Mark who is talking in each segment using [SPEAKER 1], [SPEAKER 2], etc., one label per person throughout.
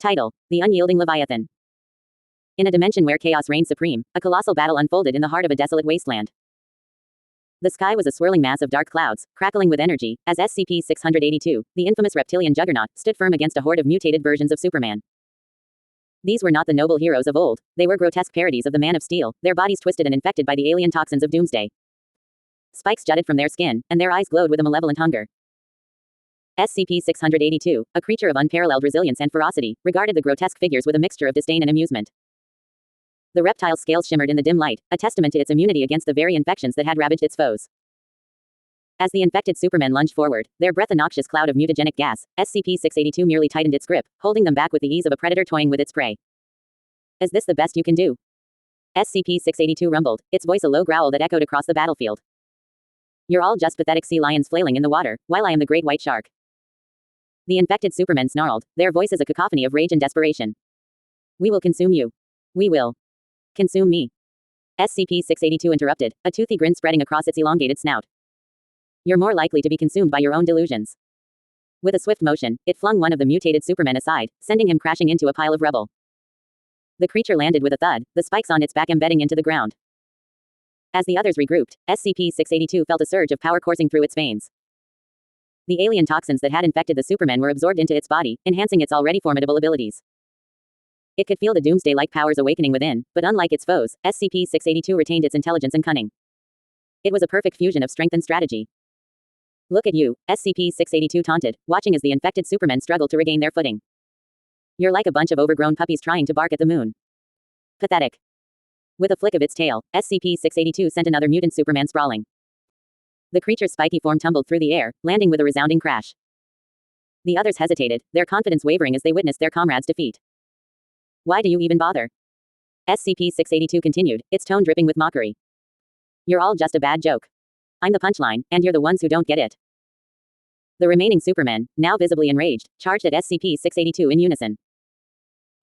[SPEAKER 1] Title: The Unyielding Leviathan. In a dimension where chaos reigned supreme, a colossal battle unfolded in the heart of a desolate wasteland. The sky was a swirling mass of dark clouds, crackling with energy, as SCP-682, the infamous reptilian juggernaut, stood firm against a horde of mutated versions of Superman. These were not the noble heroes of old, they were grotesque parodies of the Man of Steel, their bodies twisted and infected by the alien toxins of doomsday. Spikes jutted from their skin, and their eyes glowed with a malevolent hunger. SCP-682, a creature of unparalleled resilience and ferocity, regarded the grotesque figures with a mixture of disdain and amusement. The reptile's scales shimmered in the dim light, a testament to its immunity against the very infections that had ravaged its foes. As the infected supermen lunged forward, their breath a noxious cloud of mutagenic gas, SCP-682 merely tightened its grip, holding them back with the ease of a predator toying with its prey. Is this the best you can do? SCP-682 rumbled, its voice a low growl that echoed across the battlefield. You're all just pathetic sea lions flailing in the water, while I am the great white shark. The infected supermen snarled, their voices a cacophony of rage and desperation. We will consume you. We will consume me. SCP-682 interrupted, a toothy grin spreading across its elongated snout. You're more likely to be consumed by your own delusions. With a swift motion, it flung one of the mutated supermen aside, sending him crashing into a pile of rubble. The creature landed with a thud, the spikes on its back embedding into the ground. As the others regrouped, SCP-682 felt a surge of power coursing through its veins. The alien toxins that had infected the Superman were absorbed into its body, enhancing its already formidable abilities. It could feel the doomsday-like powers awakening within, but unlike its foes, SCP-682 retained its intelligence and cunning. It was a perfect fusion of strength and strategy. Look at you, SCP-682 taunted, watching as the infected Supermen struggled to regain their footing. You're like a bunch of overgrown puppies trying to bark at the moon. Pathetic. With a flick of its tail, SCP-682 sent another mutant Superman sprawling. The creature's spiky form tumbled through the air, landing with a resounding crash. The others hesitated, their confidence wavering as they witnessed their comrade's defeat. Why do you even bother? SCP-682 continued, its tone dripping with mockery. You're all just a bad joke. I'm the punchline, and you're the ones who don't get it. The remaining Supermen, now visibly enraged, charged at SCP-682 in unison.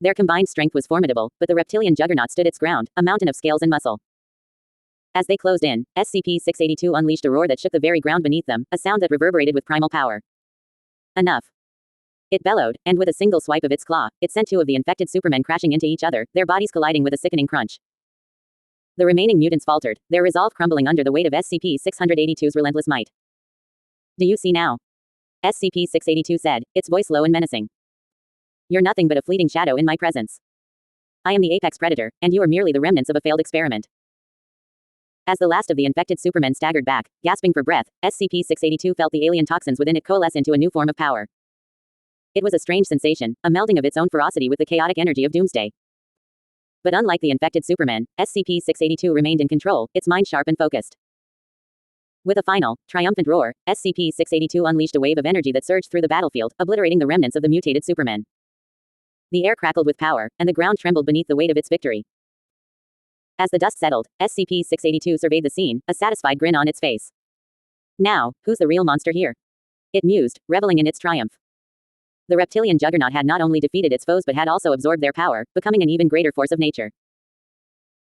[SPEAKER 1] Their combined strength was formidable, but the reptilian juggernaut stood its ground, a mountain of scales and muscle. As they closed in, SCP-682 unleashed a roar that shook the very ground beneath them, a sound that reverberated with primal power. Enough. It bellowed, and with a single swipe of its claw, it sent two of the infected Supermen crashing into each other, their bodies colliding with a sickening crunch. The remaining mutants faltered, their resolve crumbling under the weight of SCP-682's relentless might. Do you see now? SCP-682 said, its voice low and menacing. You're nothing but a fleeting shadow in my presence. I am the apex predator, and you are merely the remnants of a failed experiment. As the last of the infected Supermen staggered back, gasping for breath, SCP-682 felt the alien toxins within it coalesce into a new form of power. It was a strange sensation, a melding of its own ferocity with the chaotic energy of doomsday. But unlike the infected Supermen, SCP-682 remained in control, its mind sharp and focused. With a final, triumphant roar, SCP-682 unleashed a wave of energy that surged through the battlefield, obliterating the remnants of the mutated Supermen. The air crackled with power, and the ground trembled beneath the weight of its victory. As the dust settled, SCP-682 surveyed the scene, a satisfied grin on its face. Now, who's the real monster here? It mused, reveling in its triumph. The reptilian juggernaut had not only defeated its foes but had also absorbed their power, becoming an even greater force of nature.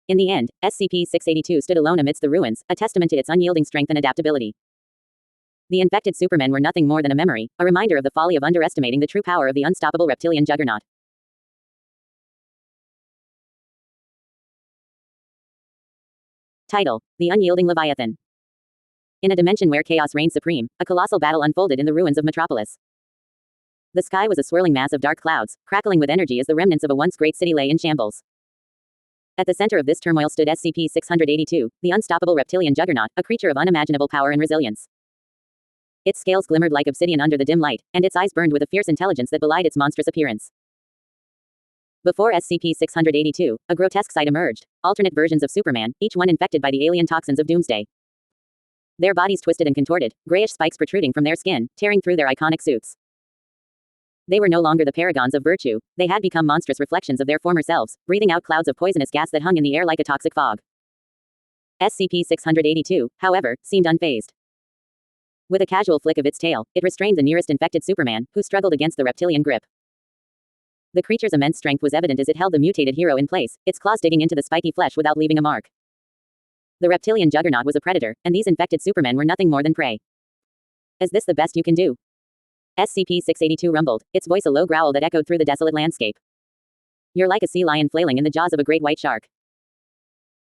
[SPEAKER 1] In the end, SCP-682 stood alone amidst the ruins, a testament to its unyielding strength and adaptability. The infected Supermen were nothing more than a memory, a reminder of the folly of underestimating the true power of the unstoppable reptilian juggernaut. Title: The Unyielding Leviathan. In a dimension where chaos reigned supreme, a colossal battle unfolded in the ruins of Metropolis. The sky was a swirling mass of dark clouds, crackling with energy as the remnants of a once great city lay in shambles. At the center of this turmoil stood SCP-682, the unstoppable reptilian juggernaut, a creature of unimaginable power and resilience. Its scales glimmered like obsidian under the dim light, and its eyes burned with a fierce intelligence that belied its monstrous appearance. Before SCP-682, a grotesque sight emerged, alternate versions of Superman, each one infected by the alien toxins of doomsday. Their bodies twisted and contorted, grayish spikes protruding from their skin, tearing through their iconic suits. They were no longer the paragons of virtue, they had become monstrous reflections of their former selves, breathing out clouds of poisonous gas that hung in the air like a toxic fog. SCP-682, however, seemed unfazed. With a casual flick of its tail, it restrained the nearest infected Superman, who struggled against the reptilian grip. The creature's immense strength was evident as it held the mutated hero in place, its claws digging into the spiky flesh without leaving a mark. The reptilian juggernaut was a predator, and these infected Supermen were nothing more than prey. Is this the best you can do? SCP-682 rumbled, its voice a low growl that echoed through the desolate landscape. You're like a sea lion flailing in the jaws of a great white shark.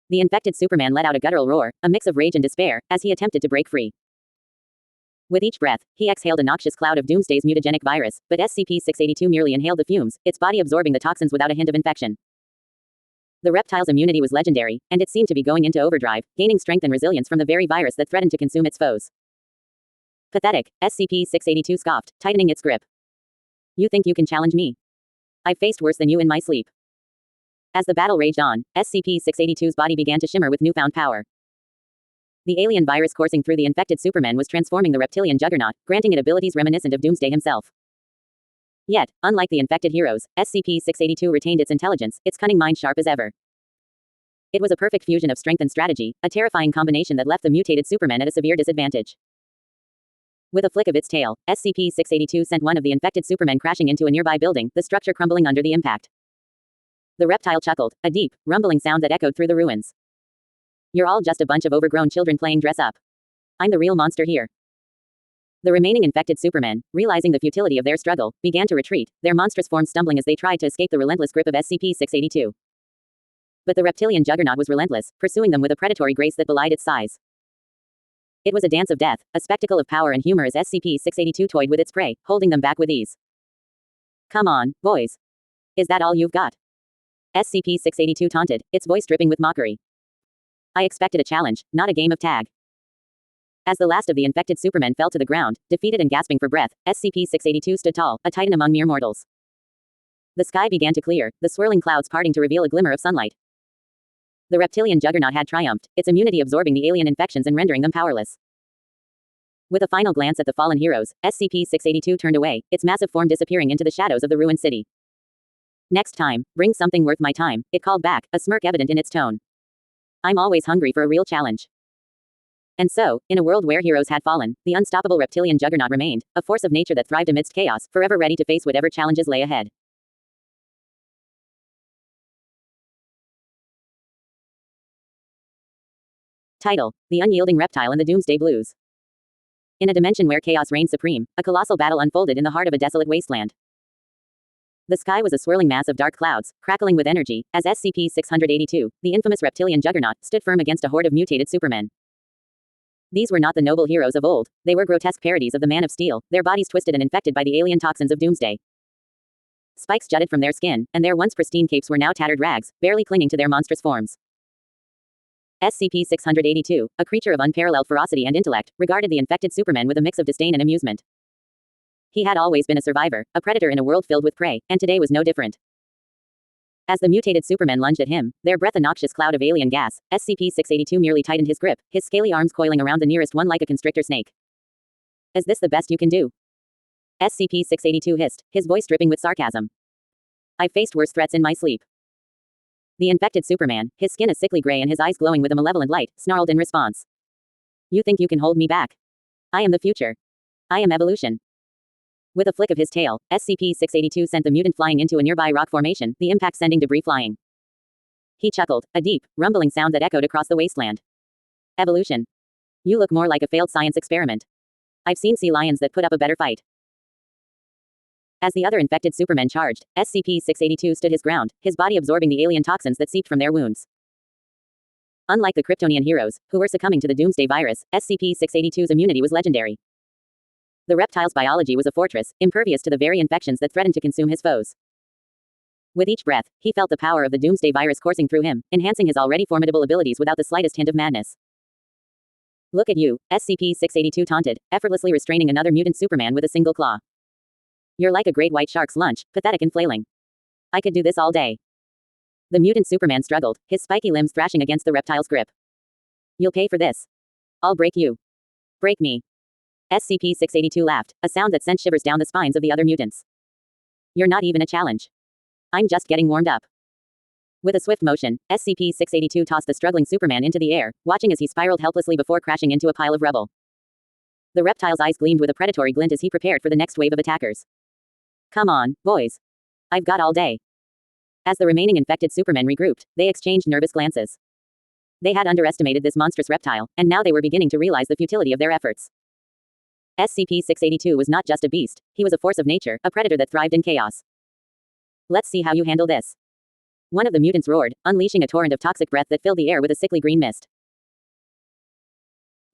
[SPEAKER 1] The infected Superman let out a guttural roar, a mix of rage and despair, as he attempted to break free. With each breath, he exhaled a noxious cloud of Doomsday's mutagenic virus, but SCP-682 merely inhaled the fumes, its body absorbing the toxins without a hint of infection. The reptile's immunity was legendary, and it seemed to be going into overdrive, gaining strength and resilience from the very virus that threatened to consume its foes. Pathetic, SCP-682 scoffed, tightening its grip. You think you can challenge me? I've faced worse than you in my sleep. As the battle raged on, SCP-682's body began to shimmer with newfound power. The alien virus coursing through the infected Superman was transforming the reptilian juggernaut, granting it abilities reminiscent of Doomsday himself. Yet, unlike the infected heroes, SCP-682 retained its intelligence, its cunning mind sharp as ever. It was a perfect fusion of strength and strategy, a terrifying combination that left the mutated Superman at a severe disadvantage. With a flick of its tail, SCP-682 sent one of the infected Supermen crashing into a nearby building, the structure crumbling under the impact. The reptile chuckled, a deep, rumbling sound that echoed through the ruins. You're all just a bunch of overgrown children playing dress up. I'm the real monster here. The remaining infected Supermen, realizing the futility of their struggle, began to retreat, their monstrous forms stumbling as they tried to escape the relentless grip of SCP-682. But the reptilian juggernaut was relentless, pursuing them with a predatory grace that belied its size. It was a dance of death, a spectacle of power and humor as SCP-682 toyed with its prey, holding them back with ease. Come on, boys. Is that all you've got? SCP-682 taunted, its voice dripping with mockery. I expected a challenge, not a game of tag. As the last of the infected Supermen fell to the ground, defeated and gasping for breath, SCP-682 stood tall, a titan among mere mortals. The sky began to clear, the swirling clouds parting to reveal a glimmer of sunlight. The reptilian juggernaut had triumphed, its immunity absorbing the alien infections and rendering them powerless. With a final glance at the fallen heroes, SCP-682 turned away, its massive form disappearing into the shadows of the ruined city. Next time, bring something worth my time, it called back, a smirk evident in its tone. I'm always hungry for a real challenge. And so, in a world where heroes had fallen, the unstoppable reptilian juggernaut remained, a force of nature that thrived amidst chaos, forever ready to face whatever challenges lay ahead. Title: The Unyielding Reptile and the Doomsday Blues. In a dimension where chaos reigned supreme, a colossal battle unfolded in the heart of a desolate wasteland. The sky was a swirling mass of dark clouds, crackling with energy, as SCP-682, the infamous reptilian juggernaut, stood firm against a horde of mutated supermen. These were not the noble heroes of old, they were grotesque parodies of the Man of Steel, their bodies twisted and infected by the alien toxins of Doomsday. Spikes jutted from their skin, and their once pristine capes were now tattered rags, barely clinging to their monstrous forms. SCP-682, a creature of unparalleled ferocity and intellect, regarded the infected Supermen with a mix of disdain and amusement. He had always been a survivor, a predator in a world filled with prey, and today was no different. As the mutated Supermen lunged at him, their breath a noxious cloud of alien gas, SCP-682 merely tightened his grip, his scaly arms coiling around the nearest one like a constrictor snake. Is this the best you can do? SCP-682 hissed, his voice dripping with sarcasm. I've faced worse threats in my sleep. The infected Superman, his skin a sickly gray and his eyes glowing with a malevolent light, snarled in response. You think you can hold me back? I am the future. I am evolution. With a flick of his tail, SCP-682 sent the mutant flying into a nearby rock formation, the impact sending debris flying. He chuckled, a deep, rumbling sound that echoed across the wasteland. Evolution. You look more like a failed science experiment. I've seen sea lions that put up a better fight. As the other infected Supermen charged, SCP-682 stood his ground, his body absorbing the alien toxins that seeped from their wounds. Unlike the Kryptonian heroes, who were succumbing to the Doomsday virus, SCP-682's immunity was legendary. The reptile's biology was a fortress, impervious to the very infections that threatened to consume his foes. With each breath, he felt the power of the Doomsday virus coursing through him, enhancing his already formidable abilities without the slightest hint of madness. Look at you, SCP-682 taunted, effortlessly restraining another mutant Superman with a single claw. You're like a great white shark's lunch, pathetic and flailing. I could do this all day. The mutant Superman struggled, his spiky limbs thrashing against the reptile's grip. You'll pay for this. I'll break you. Break me. SCP-682 laughed, a sound that sent shivers down the spines of the other mutants. You're not even a challenge. I'm just getting warmed up. With a swift motion, SCP-682 tossed the struggling Superman into the air, watching as he spiraled helplessly before crashing into a pile of rubble. The reptile's eyes gleamed with a predatory glint as he prepared for the next wave of attackers. Come on, boys. I've got all day. As the remaining infected Supermen regrouped, they exchanged nervous glances. They had underestimated this monstrous reptile, and now they were beginning to realize the futility of their efforts. SCP-682 was not just a beast, he was a force of nature, a predator that thrived in chaos. Let's see how you handle this. One of the mutants roared, unleashing a torrent of toxic breath that filled the air with a sickly green mist.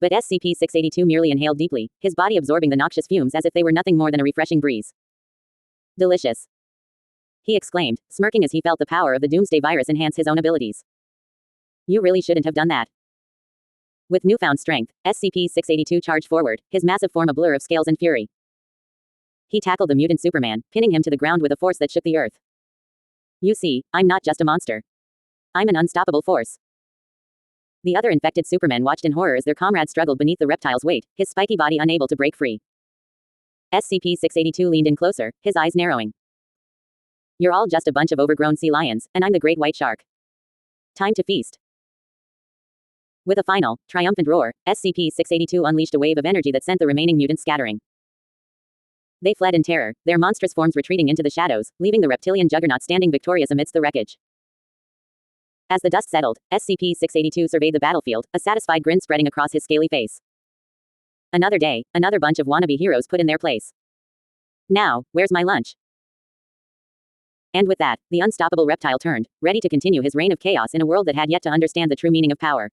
[SPEAKER 1] But SCP-682 merely inhaled deeply, his body absorbing the noxious fumes as if they were nothing more than a refreshing breeze. Delicious, he exclaimed, smirking as he felt the power of the Doomsday virus enhance his own abilities. You really shouldn't have done that. With newfound strength, SCP-682 charged forward, his massive form a blur of scales and fury. He tackled the mutant Superman, pinning him to the ground with a force that shook the earth. You see, I'm not just a monster. I'm an unstoppable force. The other infected Supermen watched in horror as their comrade struggled beneath the reptile's weight, his spiky body unable to break free. SCP-682 leaned in closer, his eyes narrowing. You're all just a bunch of overgrown sea lions, and I'm the great white shark. Time to feast. With a final, triumphant roar, SCP-682 unleashed a wave of energy that sent the remaining mutants scattering. They fled in terror, their monstrous forms retreating into the shadows, leaving the reptilian juggernaut standing victorious amidst the wreckage. As the dust settled, SCP-682 surveyed the battlefield, a satisfied grin spreading across his scaly face. Another day, another bunch of wannabe heroes put in their place. Now, where's my lunch? And with that, the unstoppable reptile turned, ready to continue his reign of chaos in a world that had yet to understand the true meaning of power.